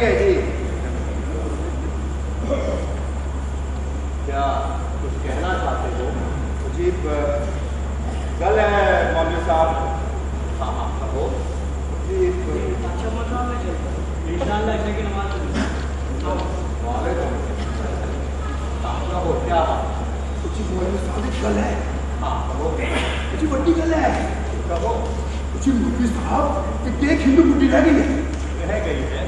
है जी। क्या कुछ कहना चाहते हो? जी गल है मौलवी साहब। हाँ हाँ कहो जी। अच्छा मतलब इंशाअल्लाह ऐसे की नमाज कहो क्या कुछ मौलवी साहब गल है। हाँ कहो कुछ बड़ी गल है। कहो कुछ मौलवी साहब एक हिंदू बुढ़ी रह गई है।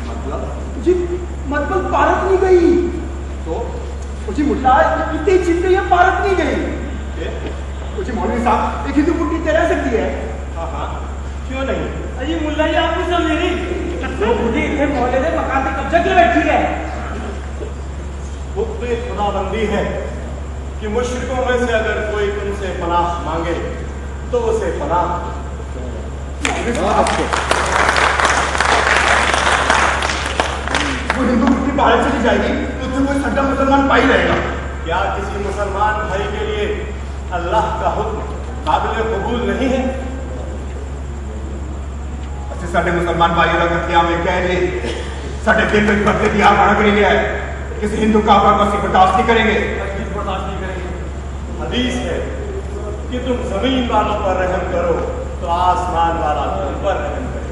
मतलब जी मतलब भारत नहीं गई तो कुछ मुल्ला इतनी चिंता ये भारत नहीं गई। कुछ मौलवी साहब एक हिंदू बुढ़ी तो रह सकती है। हाँ हाँ क्यों नहीं? अजी मुल्ला जी आप भी समझे नहीं वो बुढ़ी इतने मोहल्ले से मकान पे कब्जा क्यों बैठी है? वो तो एक खुदाबंदी है कि मुश्रिकों में से अगर कोई तुमसे पनाह मांगे तो उसे पनाह वो हिंदू बुढ़ी भारत चली जाएगी तो उसमें कोई सड्डा मुसलमान पाई रहेगा। क्या किसी मुसलमान भाई के लिए अल्लाह का हुक्म काबिल कबूल नहीं है? अच्छा साढ़े मुसलमान भाइयों का क्या में कह दे साढ़े दिल में करते दिया मार कर लिया है किसी हिंदू का आपका बर्दाश्त नहीं करेंगे। बर्दाश्त नहीं करेंगे। हदीस है कि तुम जमीन वालों पर रहम करो तो आसमान वाला तुम पर रहम करे।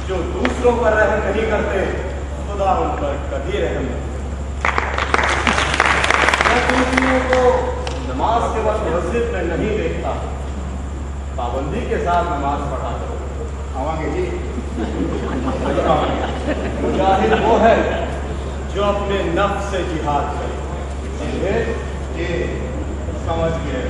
जो दूसरों पर रहम नहीं करते खुदा उन पर कभी रहम नहीं को नमाज के वक्त मस्जिद में नहीं देखता। पाबंदी के साथ नमाज पढ़ा करो। आवांगे जी। मुजाहिद वो है जो अपने नफ्स से जिहाद करे। ये समझ गए।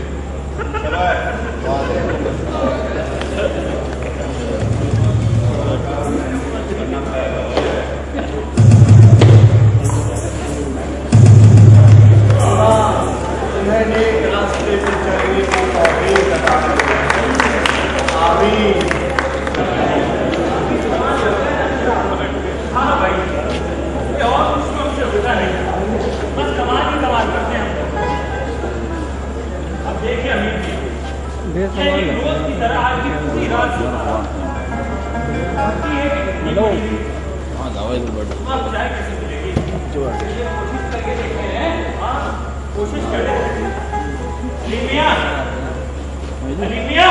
तुम्हें नेक रास्ते पे चलने की तौफीक अता करे। आमीन। हाँ भाई ये और मुश्किलों से होता नहीं बस कमाल ही कमाल करते हैं हम। अब देखिए अमीर जी रोज की तरह आज की पूरी रात हेलो आप चाय कैसे मिलेगी ये कोशिश करके देखते हैं। हाँ कोशिश करें। अलीमिया अलीमिया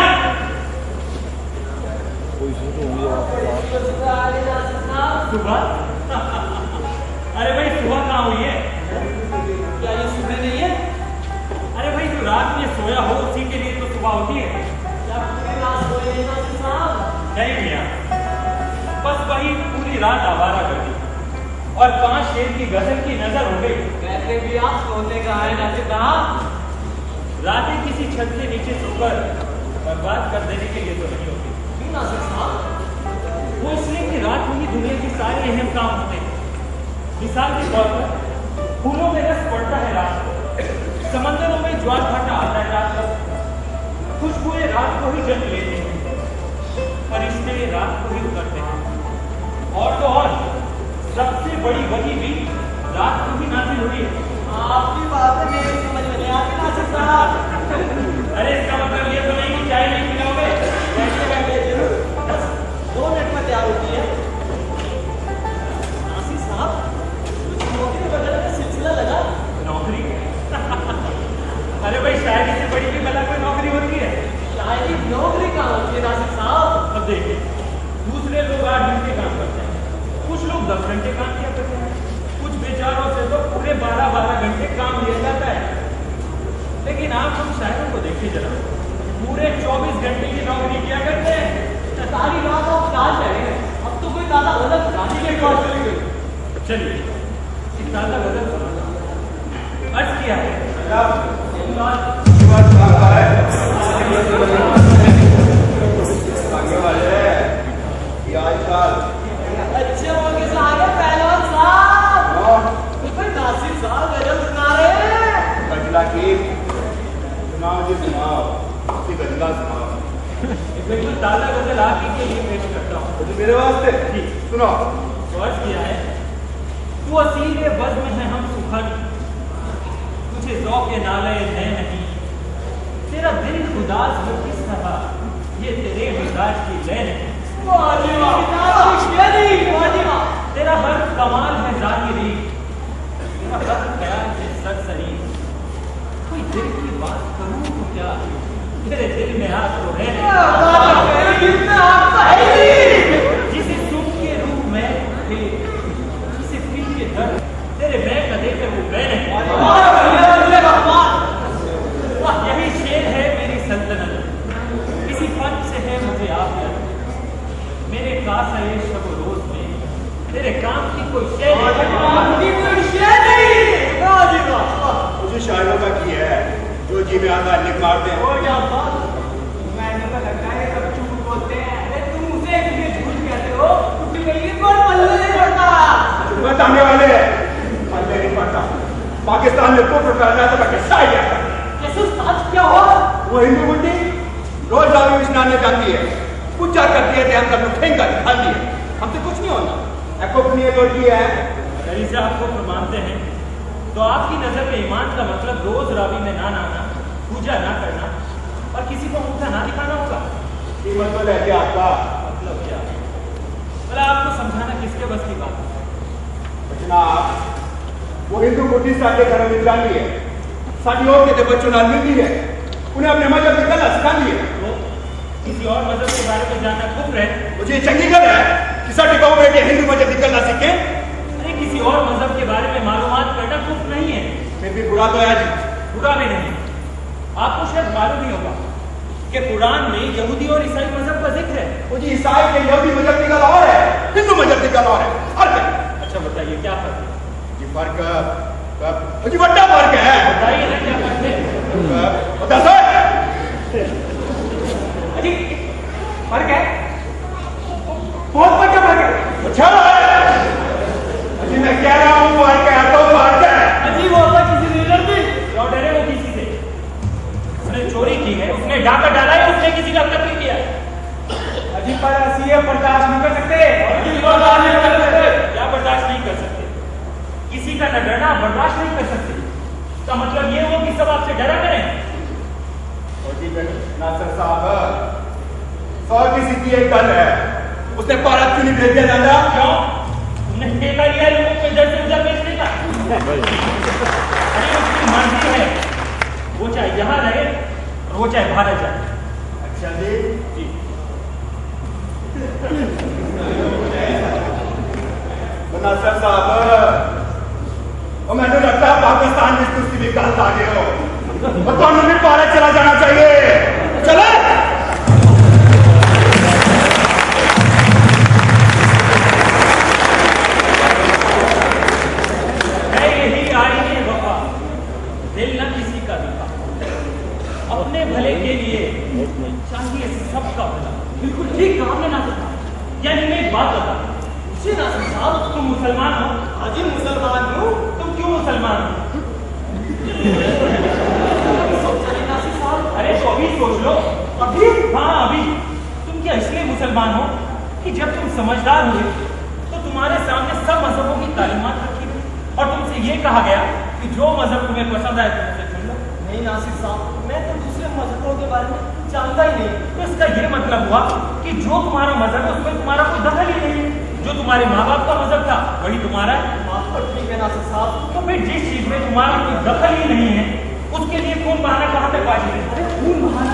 सुबह अरे भाई सुबह कहाँ हुई है? क्या ये सुबह नहीं है? अरे भाई जो रात में सोया हो उसी के लिए तो सुबह होती है। नहीं भैया बस वही पूरी रात आवारा कर दी और 5 शेर की गजल की नजर हो गई। वैसे भी आप सोते कहाँ हैं नासिर साहब? रातें किसी छत के नीचे सोकर बर्बाद कर देने के लिए तो नहीं होती। क्यों नासिर साहब? वो इसलिए कि रात में ही दुनिया के सारे अहम काम होते हैं। मिसाल के तौर पर फूलों में रस पड़ता है रात को, समंदरों में ज्वार भाटा आता है रात को, खुशबुएं रात को ही जन्म लेते हैं, फरिश्ते रात को ही उतरते हैं और तो और सबसे बड़ी वही भी रात को ही नाजिल हुई है। आपकी बात मेरी समझ में नहीं आती नासिर साहब। अरे इसका मतलब ये तो नहीं कि चाय नहीं पिलाओगे? बैठे बैठे जरूर बस 2 मिनट में तैयार होती है। नासिर साहब नौकरी वगैरह का सिलसिला लगा। नौकरी अरे भाई शायरी से बड़ी भी भला कोई नौकरी होती है? शायरी नौकरी कहाँ होती है नासिर साहब? अब देखिए दूसरे लोग 8 घंटे काम करते हैं, कुछ लोग 10 घंटे काम किया करते हैं, कुछ बेचारों से तो पूरे 12-12 घंटे काम लिया जाता है। लेकिन आप हम शायरों को देखिए जरा, पूरे 24 घंटे की नौकरी किया करते हैं। सारी रात आप काज रहे हैं। अब तो कोई दादा गलत गाने के पास चली गई। चलिए एक दादा गलत सुना अर्ज किया है। अच्छे मौके से आ गए पहलवान साहब। नासिर साहब गजल सुना रहे हैं। गजला की सुनाओ जी सुनाओ। गजला सुनाओ। बिल्कुल ताज़ा गजल आप ही के लिए पेश करता हूँ। तो मेरे वास्ते जी सुनो। अर्ज किया है। तू असीले बज़्म है हम सुखन, तुझे ज़ौक़ नाले है नहीं, तेरा दिल उदास हो किस तरह ये तेरे विदाए मिजाज की लय नहीं। वाह तेरा हर कमाल है जाहिरी, तेरा हर ख्याल है सरसरी। कोई दिल की बात करूं तो क्या, तेरे दिल में आग तो है जिसे सुख के रूप में थे, जिसे दिल के दर्द तेरे मैं का देकर वो मैं नहीं। यही शेर है मेरी सल्तनत, इसी फन से है मुझे आफियत। मेरे काश है शब रोज में तेरे काम की कोई शेर मुझे शायरों का की है जो जी में आता लिख मारते हैं। मैंने तो लगता है सब झूठ बोलते हैं। अरे तुम उसे इसलिए झूठ कहते हो क्योंकि मेरी कोई पल्ले नहीं पड़ता। बताने वाले पल्ले नहीं पड़ता। पाकिस्तान में कुफ्र फैलना तो मैं शायद क्या हो? वो हिंदू बुद्धि रोज रावी में स्नान जाती है, पूजा करती है, हम सब लोग फेंका दिखाती है, हमसे कुछ नहीं होता। कुफनी लौटी है। अगर इसे आपको मानते हैं तो आपकी नजर में ईमान का मतलब रोज रावी में ना नहाना, पूजा ना करना और किसी को अंगूठा ना दिखाना होगा। ये मतलब है क्या आपका? मतलब क्या? भला आपको समझाना किसके बस की बात है? जनाब वो हिंदू बुद्धि साढ़े घर में जाती है, साड़ी और के बच्चों नाल मिलती है, उन्हें अपने मजहब की गलत सिखाती है। तो किसी और मजहब के बारे में जानना कुफ्र है। मुझे चंगी गल है कि साढ़े गाँव बेटे हिंदू मजहब की गलत सीखे। अरे किसी और मजहब के बारे में मालूमात करना कुफ्र नहीं है। फिर भी बुरा तो है जी। बुरा भी नहीं। आपको शायद मालूम नहीं होगा कि कुरान में यहूदी और ईसाई मजहब का जिक्र है। वो जी ईसाई के यहूदी मजहब की गल और है, हिंदू मजहब की गल और है। फर्क है। अच्छा बताइए क्या फर्क है? ये फर्क जी बड़ा फर्क है। बताइए ना क्या फर्क है? बता सर। अजी फर्क है, बहुत बड़ा फर्क है। अच्छा अजी मैं कह रहा हूँ फर्क है तो फर्क है। अजी वो होता किसी लीडर भी क्यों डरे वो किसी से? उसने चोरी की है, उसने डाका डाला है, उसने किसी का कत्ल किया है। अजी पर सीए बर्दाश्त नहीं कर सकते। क्या बर्दाश्त नहीं कर सकते? किसी का न डरना बर्दाश्त नहीं कर सकते। इसका मतलब ये हो कि सब आपसे डरा करें। नासर साहब सौ किसी की एक गल है, उसने भारत क्यों नहीं भेज दिया दादा? क्यों? तुमने ठेका लिया लोगों को इधर से उधर भेजने का? अरे उसकी मर्जी है, वो चाहे यहाँ रहे और वो चाहे भारत जाए। अच्छा जी जी नासर साहब और मैंने लगता है पाकिस्तान में कुछ भी गलत आ गए हो और तो भी भारत चला जाना चाहिए। चले मैं यही आईने वफा, दिल न किसी का दिखा, अपने भले के लिए चाहिए सबका भला। बिल्कुल ठीक कहा आपने नासिर साहब। यानी मैं एक बात बता, जी नासिर साहब, तुम मुसलमान हो? हाजी मुसलमान हूँ। तुम क्यों मुसलमान हो? नासिर साहब अरे तो अभी सोच लो। अभी हाँ अभी। तुम क्या इसलिए मुसलमान हो कि जब तुम समझदार हुए तो तुम्हारे सामने सब मजहबों की तालीमात रखी गई और तुमसे ये कहा गया कि जो मजहब तुम्हें पसंद आए तुम उसे चुन लो। नहीं नासिर साहब, मैं तो दूसरे मजहबों के बारे में जानता ही नहीं। तो इसका ये मतलब हुआ कि जो तुम्हारा मजहब है उसमें तुम्हारा कोई दखल ही नहीं है। जो तुम्हारे माँ बाप का मजहब था वही तुम्हारा है। बात तो ठीक है नासिर साहब। तो फिर जिस चीज में तुम्हारा कोई दखल ही नहीं है उसके लिए कौन बहाना कहाँ तक बाजी है? अरे खून बहाना